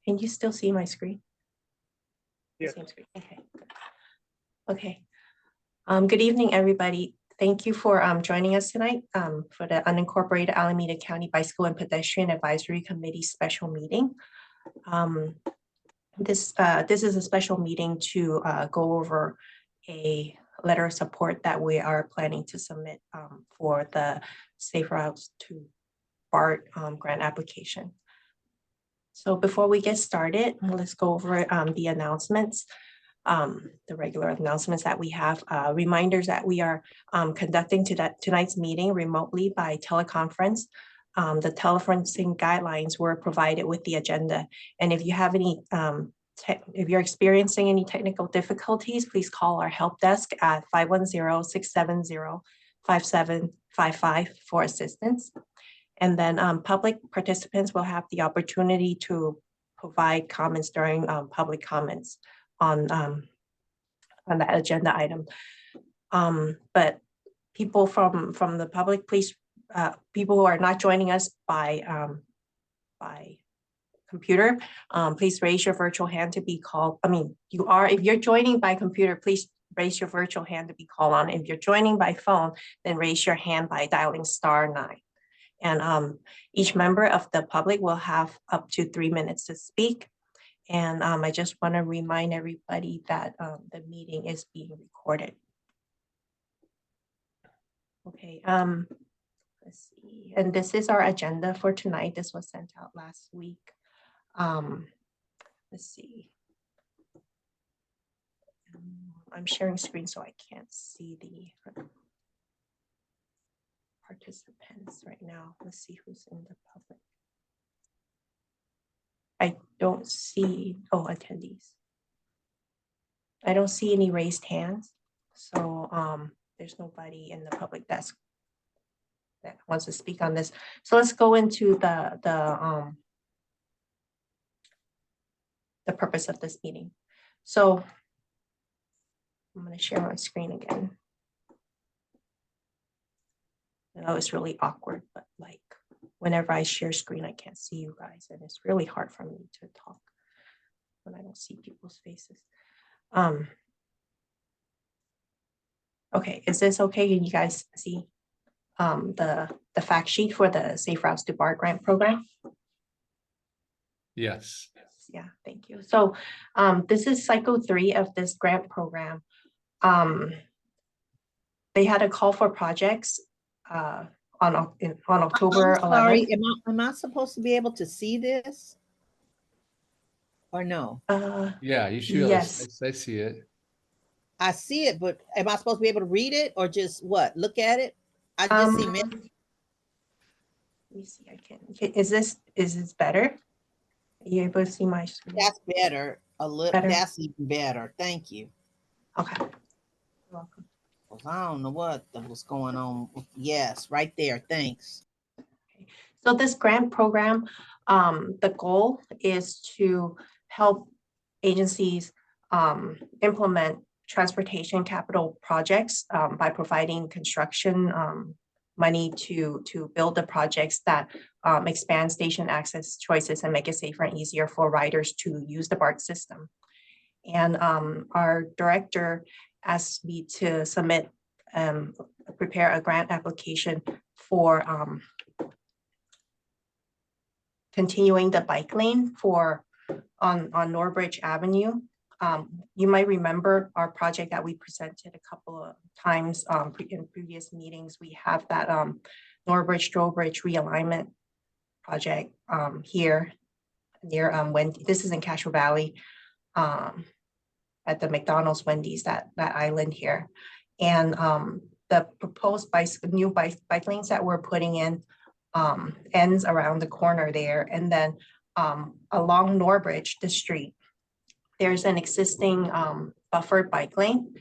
Can you still see my screen? Yeah. Same screen. Okay. Okay. Good evening, everybody. Thank you for joining us tonight for the unincorporated Alameda County Bicycle and Pedestrian Advisory Committee special meeting. This is a special meeting to go over a letter of support that we are planning to submit for the Safe Routes to BART grant application. So before we get started, let's go over the announcements, the regular announcements that we have. Reminders that we are conducting tonight's meeting remotely by teleconference. The teleconferencing guidelines were provided with the agenda. And if you have any, if you're experiencing any technical difficulties, please call our help desk at 510-670-5755 for assistance. And then public participants will have the opportunity to provide comments during public comments on that agenda item. But people from the public, please, people who are not joining us by computer, please raise your virtual hand to be called. I mean, if you're joining by computer, please raise your virtual hand to be called on. If you're joining by phone, then raise your hand by dialing *9. And each member of the public will have up to 3 minutes to speak. And I just want to remind everybody that the meeting is being recorded. Okay, let's see. And this is our agenda for tonight. This was sent out last week. Let's see. I'm sharing screen so I can't see the participants right now. Let's see who's in the public. I don't see, attendees. I don't see any raised hands. So there's nobody in the public desk that wants to speak on this. So let's go into the purpose of this meeting. So I'm going to share my screen again. I know it's really awkward, but like whenever I share screen, I can't see you guys, and it's really hard for me to talk when I don't see people's faces. Okay, is this okay? Can you guys see the fact sheet for the Safe Routes to BART grant program? Yes. Yeah, thank you. So this is cycle 3 of this grant program. They had a call for projects on October 11th. Sorry, am I supposed to be able to see this? Or no? Yeah, you should. Yes. I see it. I see it, but am I supposed to be able to read it or just what? Look at it? I just see let me see. I can. Is this better? Are you able to see my screen? That's better. A little. That's even better. Thank you. Okay. You're welcome. I don't know what was going on. Yes, right there. Thanks. Okay. So this grant program, the goal is to help agencies implement transportation capital projects by providing construction money to build the projects that expand station access choices and make it safer and easier for riders to use the BART system. And our director asked me to submit, prepare a grant application for continuing the bike lane on Norbridge Avenue. You might remember our project that we presented a couple of times in previous meetings. We have that Norbridge-Strobridge realignment project here near Wendy. This is in Castro Valley at the McDonald's Wendy's, that island here. And the proposed new bike lanes that we're putting in ends around the corner there. And then along Norbridge, the street, there's an existing buffered bike lane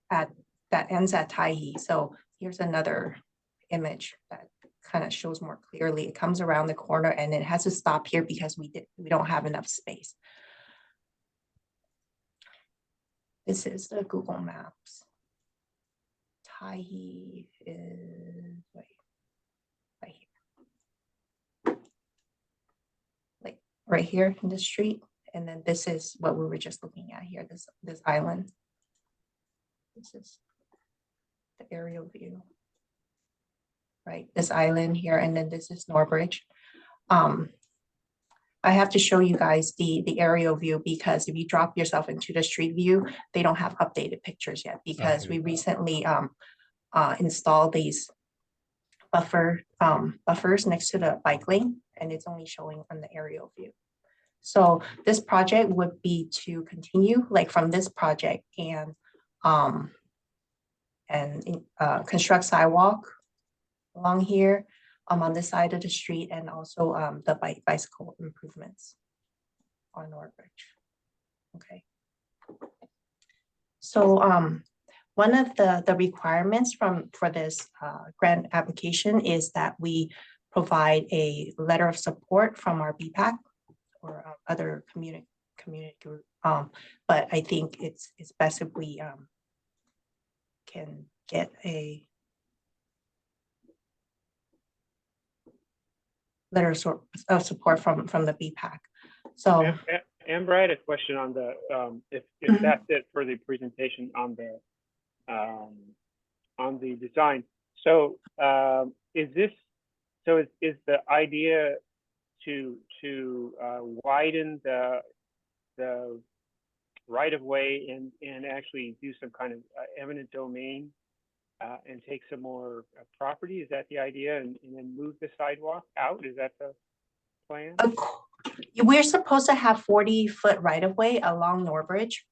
that ends at Taihi. So here's another image that kind of shows more clearly. It comes around the corner and it has to stop here because we don't have enough space. This is the Google Maps. Taihi is right here. Like right here in the street. And then this is what we were just looking at here, this island. This is the aerial view. Right, this island here, and then this is Norbridge. I have to show you guys the aerial view because if you drop yourself into the street view, they don't have updated pictures yet because Okay. we recently installed these buffers next to the bike lane, and it's only showing on the aerial view. So this project would be to continue like from this project and construct sidewalk along here on this side of the street, and also the bicycle improvements on Norbridge. Okay. So one of the requirements for this grant application is that we provide a letter of support from our BPAC or other community group. But I think it's best if we can get a letter of support from the BPAC. So Amber, I had a question on the if Mhm. that's it for the presentation on the design. So is the idea to widen the right of way and actually do some kind of eminent domain and take some more property? Is that the idea, and then move the sidewalk out? Is that the plan? We're supposed to have 40-foot right of way along Norbridge.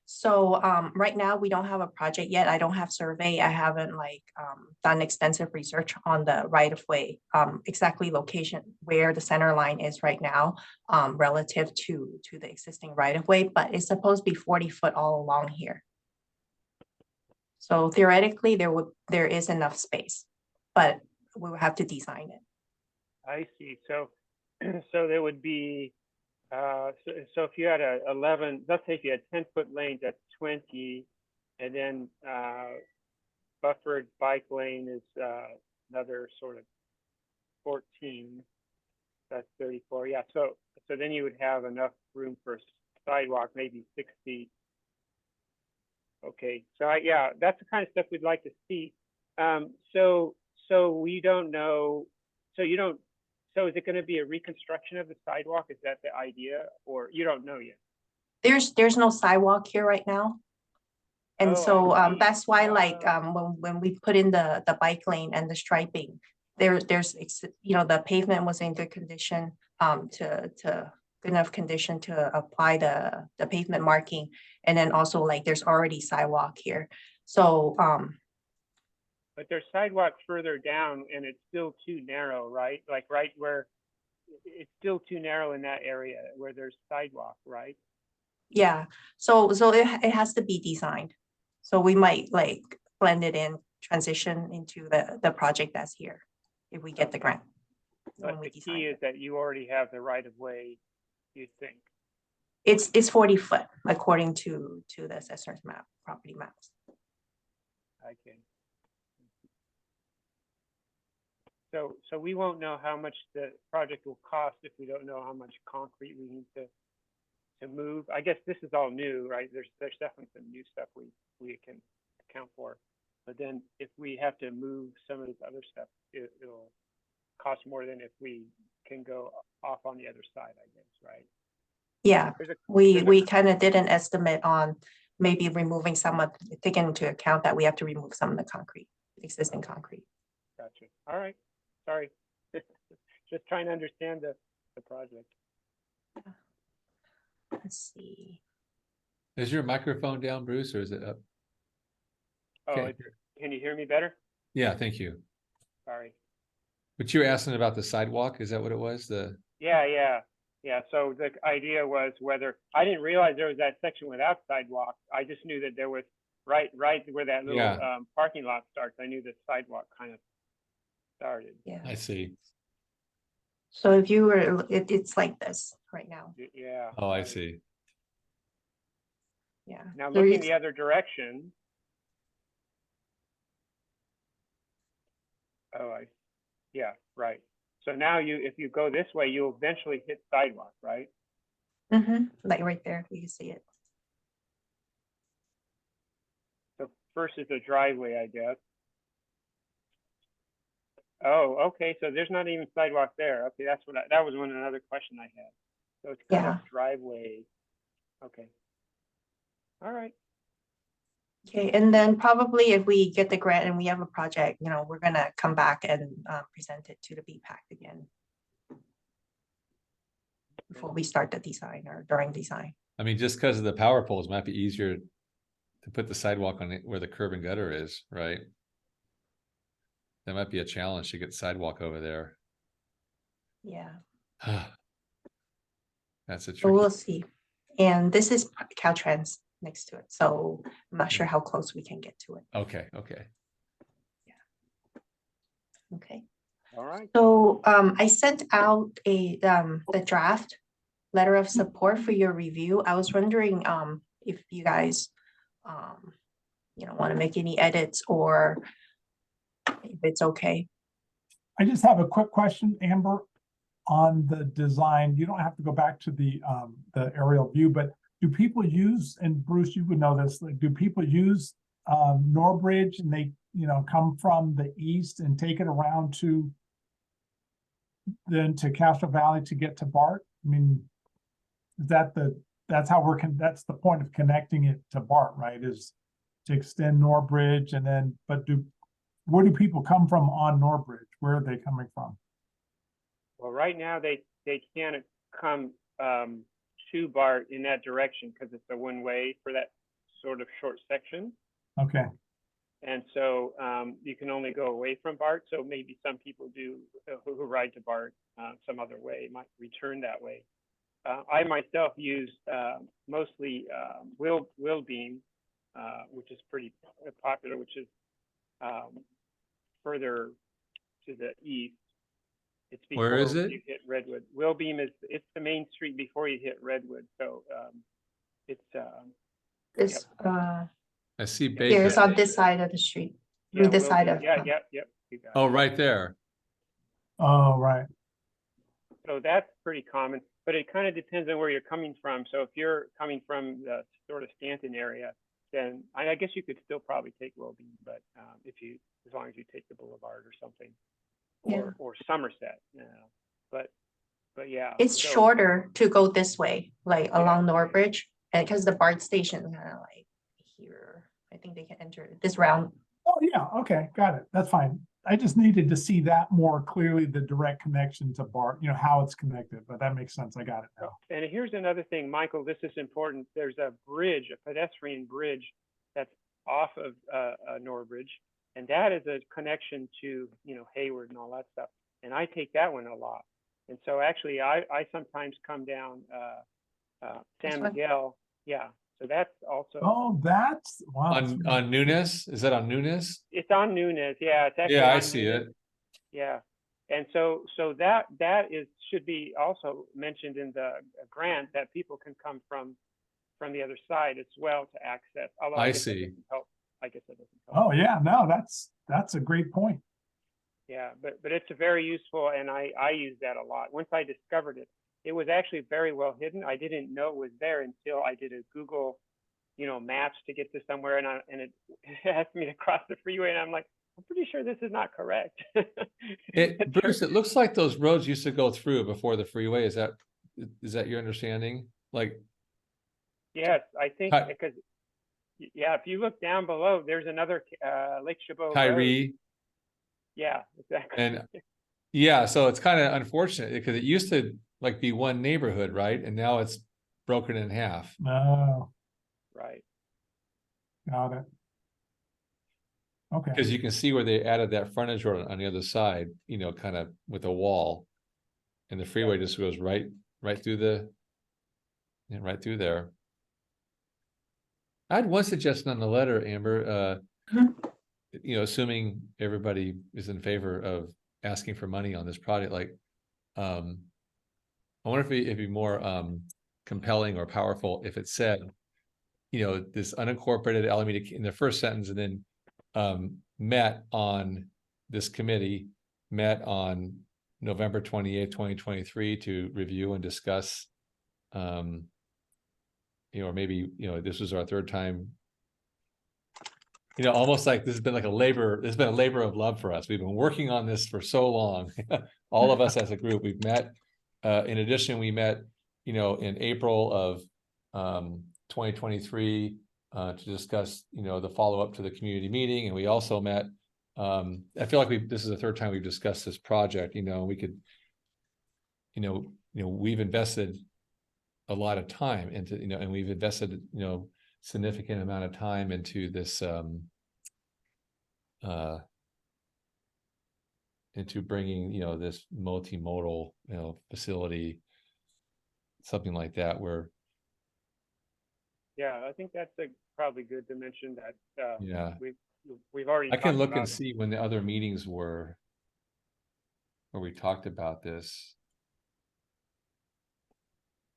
So right now we don't have a project yet. I don't have survey. I haven't done extensive research on the right of way, exactly location where the center line is right now relative to the existing right of way, but it's supposed to be 40-foot all along here. So theoretically there is enough space, but we will have to design it. I see. So there would be so if you had a 11, let's say if you had 10-foot lanes, that's 20, and then buffered bike lane is another sort of 14. That's 34. Yeah. So then you would have enough room for sidewalk, maybe 6 feet. Okay. So yeah, that's the kind of stuff we'd like to see. So we don't know. So you don't. So is it going to be a reconstruction of the sidewalk? Is that the idea, or you don't know yet? There's no sidewalk here right now. And Oh, so I see. that's why when we put in the bike lane and the striping, there's the pavement was in good condition to good enough condition to apply the pavement marking. And then also there's already sidewalk here. So but there's sidewalk further down and it's still too narrow, right? Like right where it's still too narrow in that area where there's sidewalk, right? yeah, so it has to be designed. So we might blend it in, transition into the project that's here if we get the grant. But the key is that you already have the right of way, you think. It's 40 foot according to the assessor's map, property maps. Okay. So we won't know how much the project will cost if we don't know how much concrete we need to move. I guess this is all new, right? There's definitely some new stuff we can account for. But then if we have to move some of this other stuff, it'll cost more than if we can go off on the other side, I guess, right? Yeah, we kind of did an estimate on maybe removing some of, taking into account that we have to remove some of the concrete, existing concrete. Gotcha. All right. Sorry. Just trying to understand the project. Let's see. Is your microphone down, Bruce, or is it up? Oh, Okay. can you hear me better? Yeah, thank you. Sorry. But you were asking about the sidewalk, is that what it was? Yeah. So the idea was whether I didn't realize there was that section without sidewalk. I just knew that there was right where that little parking lot starts. I knew the sidewalk kind of started. Yeah, I see. so if you were, it's like this right now. Yeah. Oh, I see. Yeah. Now So looking the other direction. Oh, yeah, right. So now if you go this way, you'll eventually hit sidewalk, right? Like right there, you can see it. So first is the driveway, I guess. Oh, okay, so there's not even sidewalk there. Okay, that was another question I had. So it's kind of driveway. Okay. All right. Okay, and then probably if we get the grant and we have a project, you know, we're gonna come back and present it to the BPAC again before we start the design or during design. I mean, just because of the power poles, might be easier to put the sidewalk on it where the curb and gutter is, right? That might be a challenge to get sidewalk over there. Yeah, That's a but tricky. we'll see. And this is Caltrans next to it, so I'm not sure how close we can get to it. Okay, okay. Okay. All right. So I sent out the draft letter of support for your review. I was wondering if you guys you know, want to make any edits or if it's okay. I just have a quick question, Amber, on the design. You don't have to go back to the aerial view, but do people use, and Bruce, you would know this, like, do people use Norbridge and they, you know, come from the east and take it around to then to Castro Valley to get to BART? I mean, is that that's how that's the point of connecting it to BART, right? Is to extend Norbridge and then, but where do people come from on Norbridge? Where are they coming from? Well, right now they can't come to BART in that direction because it's a one-way for that sort of short section. Okay. And so you can only go away from BART. So maybe some people do who ride to BART some other way might return that way. I myself use mostly Wheelbeam, which is pretty popular, which is further to the east. It's before Where is it? you hit Redwood. Wheelbeam it's the main street before you hit Redwood. So it's This I see here Baker. it's on this side of the street. I mean, this side Wheelbeam. of Yep. You got it. Oh, right there. Oh, right. So that's pretty common, but it kind of depends on where you're coming from. So if you're coming from the sort of Stanton area, then I guess you could still probably take Wheelbeam, but as long as you take the Boulevard or something, or Somerset, but yeah. it's so, shorter to go this way, like along Norbridge, and because the BART station is kind of like here. I think they can enter this round. Oh, yeah. Okay. Got it. That's fine. I just needed to see that more clearly, the direct connection to BART, you know, how it's connected, but that makes sense. I got it now. And here's another thing, Michael, this is important. There's a bridge, a pedestrian bridge that's off of Norbridge, and that is a connection to, you know, Hayward and all that stuff. And I take that one a lot. And so actually I sometimes come down San Miguel. Yeah. So that's also. Oh, that's wow. On Nunes? Is that on Nunes? It's on Nunes. Yeah. It's actually Yeah, I on see Nunes. it. Yeah. And so that should be also mentioned in the grant, that people can come from the other side as well to access. Although I guess that see. doesn't help. I guess that doesn't help. Oh, yeah. No, that's a great point. Yeah, but it's very useful, and I use that a lot. Once I discovered it, it was actually very well hidden. I didn't know it was there until I did a Google, you know, maps to get to somewhere, and it asked me to cross the freeway, and I'm like, I'm pretty sure this is not correct. Bruce, it looks like those roads used to go through before the freeway. Is that your understanding? Like, yes, I think because if you look down below, there's another Lake Chabot Tyree. Road. Yeah, exactly. And yeah, so it's kind of unfortunate because it used to like be one neighborhood, right? And now it's broken in half. Oh, Right. got it. Okay. Because you can see where they added that frontage road on the other side, you know, kind of with a wall. And the freeway just goes right through right through there. I had one suggestion on the letter, Amber, you know, assuming everybody is in favor of asking for money on this project, like, I wonder if it'd be more compelling or powerful if it said, you know, this unincorporated Alameda in the first sentence, and then met on this committee, met on November 28th, 2023 to review and discuss. Or maybe, this was our third time. Almost like this has been like there's been a labor of love for us. We've been working on this for so long. All of us as a group, we've met. In addition, we met, in April of 2023 to discuss, the follow-up to the community meeting. And we also met, I feel like this is the third time we've discussed this project, we could, we've invested a lot of time into, and we've invested, significant amount of time into this, into bringing, this multimodal, facility, something like that, where. Yeah, I think that's probably good to mention that. Yeah. We've already. I can talked look about and see when the other meetings were where we talked about this.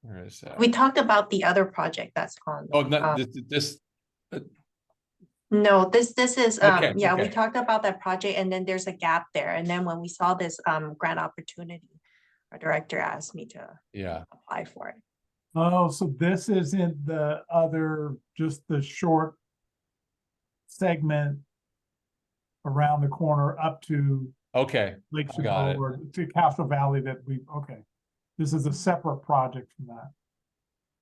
Where is that? We talked about the other project that's on. Oh, not this. No, this is, Okay, yeah, we okay. talked about that project and then there's a gap there. And then when we saw this grant opportunity, our director asked me to apply for it. Oh, so this isn't the other, just the short segment around the corner up to Okay. Lake Got Chabot it. or to Castro Valley okay. This is a separate project from that.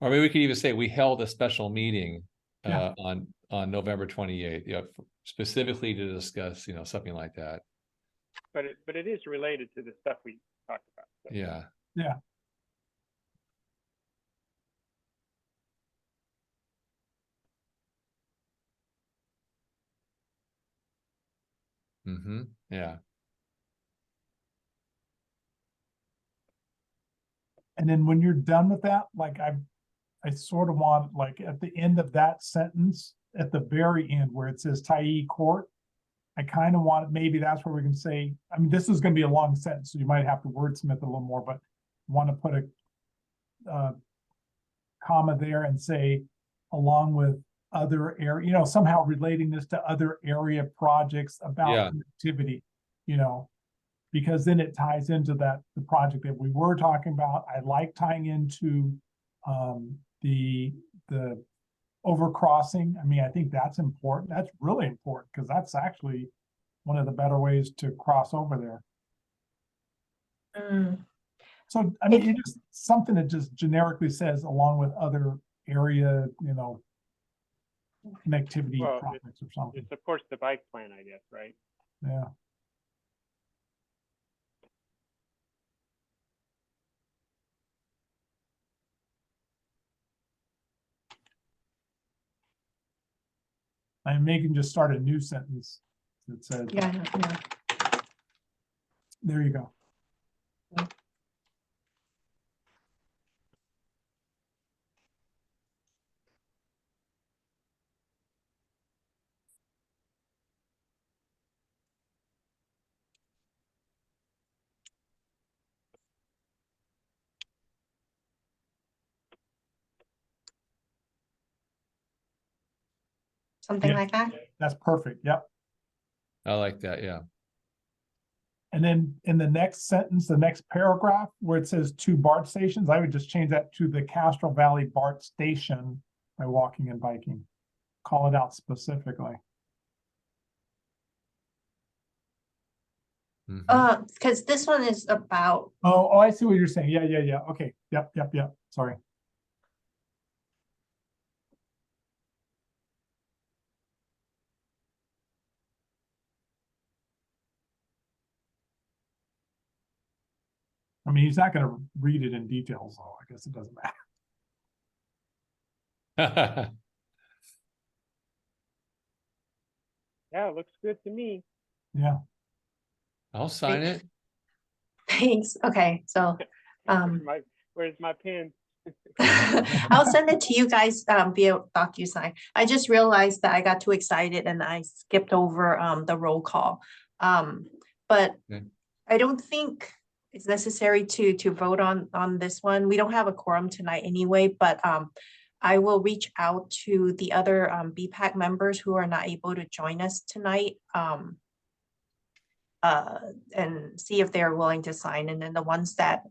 Or maybe we could even say we held a special meeting Yeah. on November 28th, specifically to discuss, something like that. But it is related to the stuff we talked about. So. Yeah. Yeah. Mm-hmm. Yeah. And then when you're done with that, like I sort of want, like at the end of that sentence, at the very end where it says Tyee Court, I kind of want, maybe that's where we can say, I mean, this is going to be a long sentence, so you might have to wordsmith it a little more, but want to put a comma there and say, along with other area, somehow relating this to other area projects about connectivity, because then it ties into the project that we were talking about. I like tying into the overcrossing. I mean, I think that's important. That's really important because that's actually one of the better ways to cross over there. So, I mean, it's just something that just generically says along with other area, connectivity projects or something. It supports the bike plan, I guess, right? Yeah. I'm making just start a new sentence that says, Yeah. There you go. Something like that. That's perfect. Yep. I like that. Yeah. And then in the next sentence, the next paragraph where it says 2 BART stations, I would just change that to the Castro Valley BART station by walking and biking. Call it out specifically. Because this one is about. Oh, I see what you're saying. Yeah. Okay. Yep. Sorry. I mean, he's not going to read it in detail, so I guess it doesn't matter. Yeah, it looks good to me. Yeah. I'll sign it. Thanks. Okay, so Where's my pen? I'll send it to you guys via DocuSign. I just realized that I got too excited and I skipped over the roll call. But I don't think it's necessary to vote on this one. We don't have a quorum tonight anyway, but I will reach out to the other BPAC members who are not able to join us tonight. and see if they're willing to sign. And then the ones that,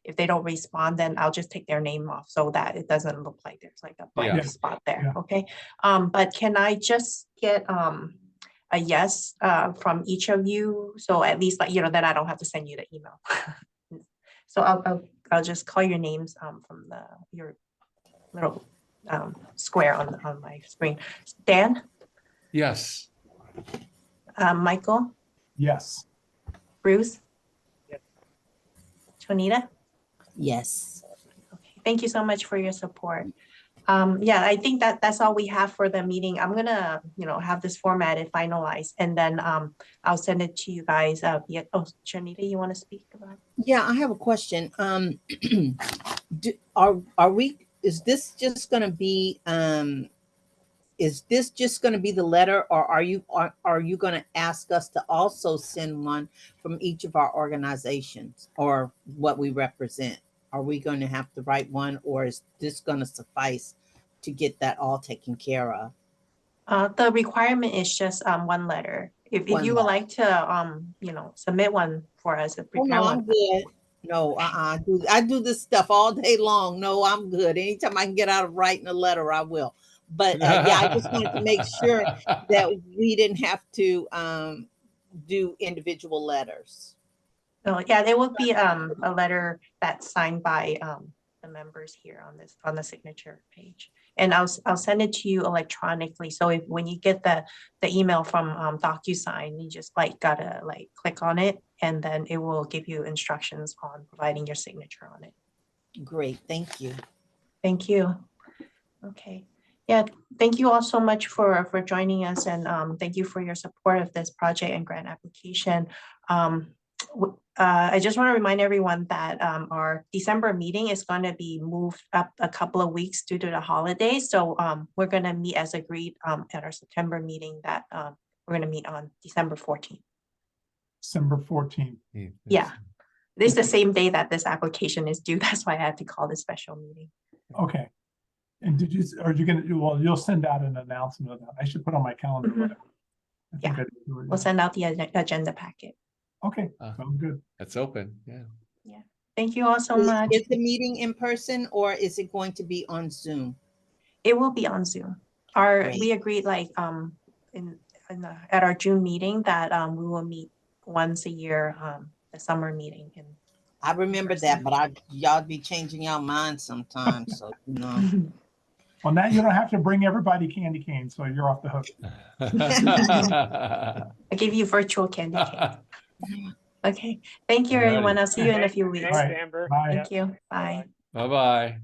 if they don't respond, then I'll just take their name off so that it doesn't look like there's like a blank Yeah. spot there, Yeah. okay? But can I just get a yes from each of you? So at least like, then I don't have to send you the email. So I'll just call your names from your little square on my screen. Dan, Yes. Michael, Yes. Bruce? Yes. Jonita? Yes. Okay, thank you so much for your support. Yeah, I think that's all we have for the meeting. I'm gonna, have this formatted, finalized, and then I'll send it to you guys via, Jonita, you want to speak about it? Yeah, I have a question. Is this just gonna be the letter, or are you gonna ask us to also send one from each of our organizations or what we represent? Are we going to have to write one, or is this gonna suffice to get that all taken care of? The requirement is just one letter. If One you would letter. like to submit one for us, Oh, prepare no, one. I'm good. No, I do this stuff all day long. No, I'm good. Anytime I can get out of writing a letter, I will. But yeah, I just wanted to make sure that we didn't have to do individual letters. So yeah, there will be a letter that's signed by the members here on the signature page. And I'll send it to you electronically. So when you get the email from DocuSign, you just gotta click on it, and then it will give you instructions on providing your signature on it. Great, thank you. Thank you. Okay. Yeah, thank you all so much for joining us, and thank you for your support of this project and grant application. I just want to remind everyone that our December meeting is going to be moved up a couple of weeks due to the holidays. So we're going to meet as agreed at our September meeting that we're going to meet on December 14th. December 14th. Yeah, this is the same day that this application is due. That's why I had to call this special meeting. Okay. And you'll send out an announcement of that. I should put on my calendar. Mhm. I think Yeah. I did do it, We'll send out the agenda packet. Okay, sounds good. It's open, yeah. Thank you all so much. Is the meeting in person, or is it going to be on Zoom? It will be on Zoom. Great. We agreed at our June meeting that we will meet once a year, the summer meeting. I remember that, but y'all be changing your mind sometimes, so Well, now you don't have to bring everybody candy cane, so you're off the hook. I give you virtual candy cane. Okay, thank you, Alrighty. everyone. I'll see you in a few weeks. Thanks, All right. Amber. Bye. Thank you. Bye. Bye-bye.